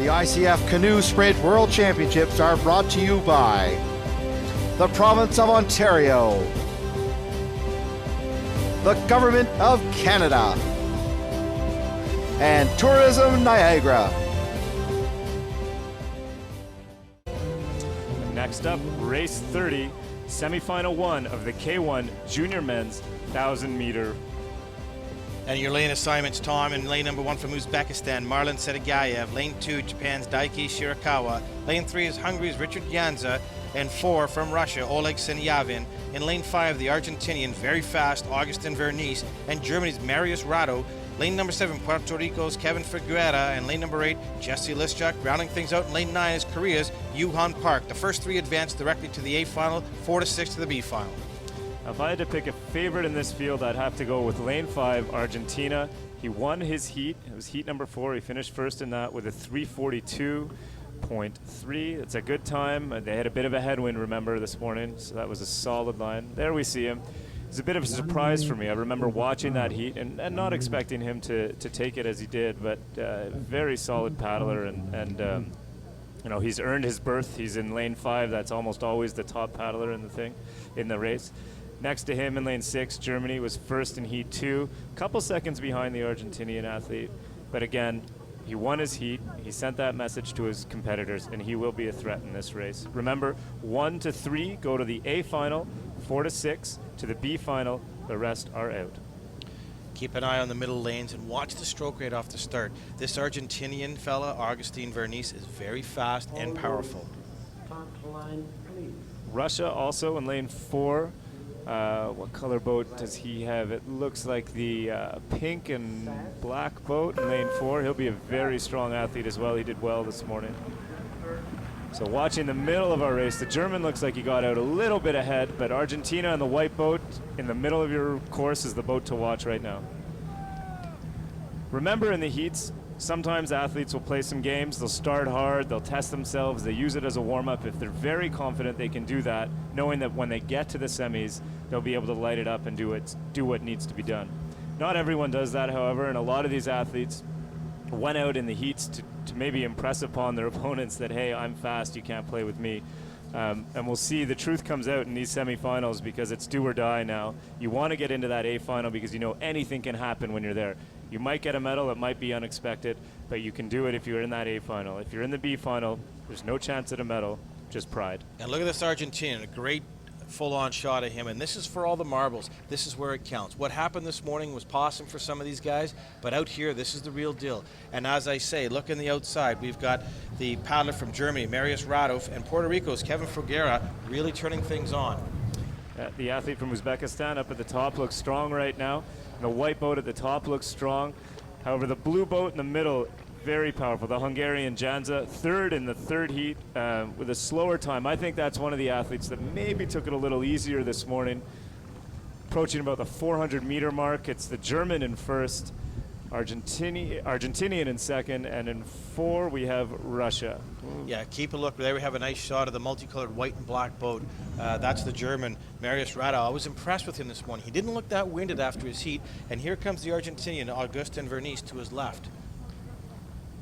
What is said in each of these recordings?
The ICF Canoe Sprint World Championships are brought to you by the Province of Ontario, the Government of Canada, and Tourism Niagara. Next up, race 30, semifinal 1 of the K1 Junior Men's 1,000-meter. And your lane assignments, Tom, in lane number 1 from Uzbekistan, Marlon Sedagayev. Lane 2, Japan's Daiki Shirakawa. Lane 3 is Hungary's Richard Janza. And 4 from Russia, Oleg Senyavin. In lane 5, the Argentinian, very fast, Augustin Vernice. And Germany's Marius Rado. Lane number 7, Puerto Rico's Kevin Figuera. And lane number 8, Jesse Lischuk. Rounding things out in lane 9 is Korea's Yuhan Park. The first 3 advance directly to the A final, 4 to 6 to the B final. If I had to pick a favorite in this field, I'd have to go with lane 5, Argentina. He won his heat. It was heat number 4. He finished first in that with a 3:42.3. It's a good time. They had a bit of a headwind, remember, this morning, so that was a solid line. There we see him. It's a bit of a surprise for me. I remember watching that heat and not expecting him to take it as he did, but very solid paddler, and you know, he's earned his berth. He's in lane 5. That's almost always the top paddler in the race. Next to him in lane 6, Germany was first in heat 2, a couple seconds behind the Argentinian athlete. But again, he won his heat. He sent that message to his competitors, and he will be a threat in this race. Remember, 1 to 3 go to the A final, 4 to 6 to the B final. The rest are out. Keep an eye on the middle lanes and watch the stroke rate off the start. This Argentinian fella, Augustin Vernice, is very fast and powerful. Russia also in lane 4. What color boat does he have? It looks like the pink and black boat in lane 4. He'll be a very strong athlete as well. He did well this morning. So watching the middle of our race, the German looks like he got out a little bit ahead, but Argentina and the white boat in the middle of your course is the boat to watch right now. Remember, in the heats, sometimes athletes will play some games. They'll start hard, they'll test themselves, they use it as a warm-up. If they're very confident, they can do that, knowing that when they get to the semis, they'll be able to light it up and do what needs to be done. Not everyone does that, however, and a lot of these athletes went out in the heats to maybe impress upon their opponents that, hey, I'm fast, you can't play with me. And we'll see the truth comes out in these semifinals, because it's do or die now. You want to get into that A final because you know anything can happen when you're there. You might get a medal, it might be unexpected, but you can do it if you're in that A final. If you're in the B final, there's no chance at a medal, just pride. And look at this Argentinian, a great full-on shot of him, and this is for all the marbles. This is where it counts. What happened this morning was possum for some of these guys, but out here, this is the real deal. And as I say, look in the outside. We've got the paddler from Germany, Marius Radov, and Puerto Rico's Kevin Figuera really turning things on. The athlete from Uzbekistan up at the top looks strong right now. The white boat at the top looks strong. However, the blue boat in the middle, very powerful. The Hungarian Janza, third in the third heat with a slower time. I think that's one of the athletes that maybe took it a little easier this morning. Approaching about the 400-meter mark. It's the German in first, Argentinian in second, and in 4 we have Russia. Yeah, keep a look. There we have a nice shot of the multicolored white and black boat. That's the German, Marius Rada. I was impressed with him this morning. He didn't look that winded after his heat. And here comes the Argentinian, Augustin Vernice, to his left.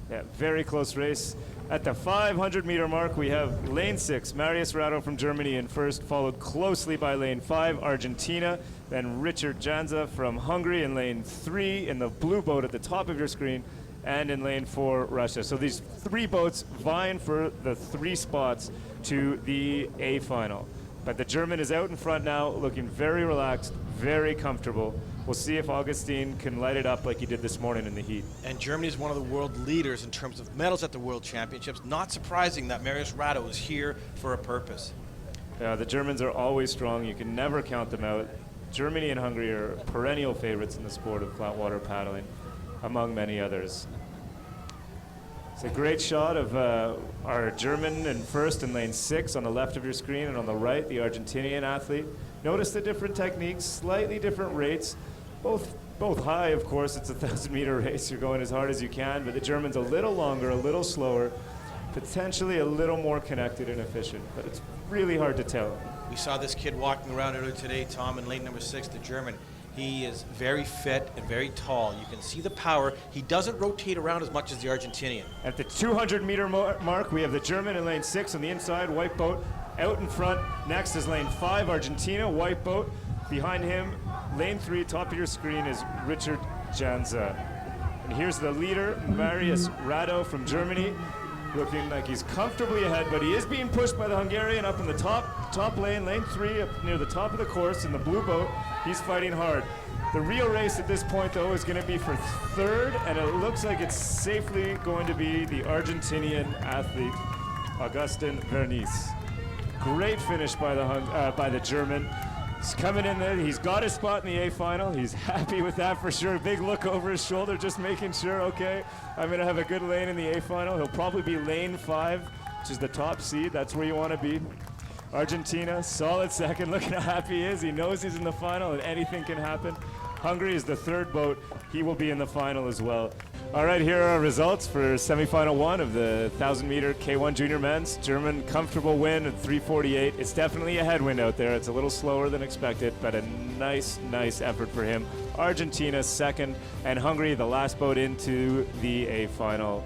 Yeah, very close race. At the 500-meter mark, we have lane 6, Marius Rado from Germany in first, followed closely by lane 5, Argentina, then Richard Janza from Hungary in lane 3 in the blue boat at the top of your screen, and in lane 4, Russia. So these 3 boats vying for the 3 spots to the A final. But the German is out in front now, looking very relaxed, very comfortable. We'll see if Augustin can light it up like he did this morning in the heat. And Germany is one of the world leaders in terms of medals at the World Championships. Not surprising that Marius Rado is here for a purpose. Yeah, the Germans are always strong. You can never count them out. Germany and Hungary are perennial favorites in the sport of flatwater paddling, among many others. It's a great shot of our German in first in lane 6 on the left of your screen, and on the right, the Argentinian athlete. Notice the different techniques, slightly different rates, both high, of course. It's a 1,000-meter race. You're going as hard as you can, but the German's a little longer, a little slower, potentially a little more connected and efficient, but it's really hard to tell. We saw this kid walking around earlier today, Tom, in lane number 6, the German. He is very fit and very tall. You can see the power. He doesn't rotate around as much as the Argentinian. At the 200-meter mark, we have the German in lane 6 on the inside, white boat. Out in front, next is lane 5, Argentina, white boat. Behind him, lane 3, top of your screen, is Richard Janza. And here's the leader, Marius Rado from Germany, looking like he's comfortably ahead, but he is being pushed by the Hungarian up in the top lane, lane 3, up near the top of the course in the blue boat. He's fighting hard. The real race at this point, though, is going to be for third, and it looks like it's safely going to be the Argentinian athlete, Augustin Vernies. Great finish by the German. He's coming in there. He's got his spot in the A final. He's happy with that for sure. Big look over his shoulder, just making sure, okay, I'm going to have a good lane in the A final. He'll probably be lane 5, which is the top seed. That's where you want to be. Argentina, solid second. Look how happy he is. He knows he's in the final and anything can happen. Hungary is the third boat. He will be in the final as well. All right, here are our results for semifinal 1 of the 1,000-meter K1 Junior Men's. German comfortable win at 3:48. It's definitely a headwind out there. It's a little slower than expected, but a nice effort for him. Argentina second, and Hungary the last boat into the A final.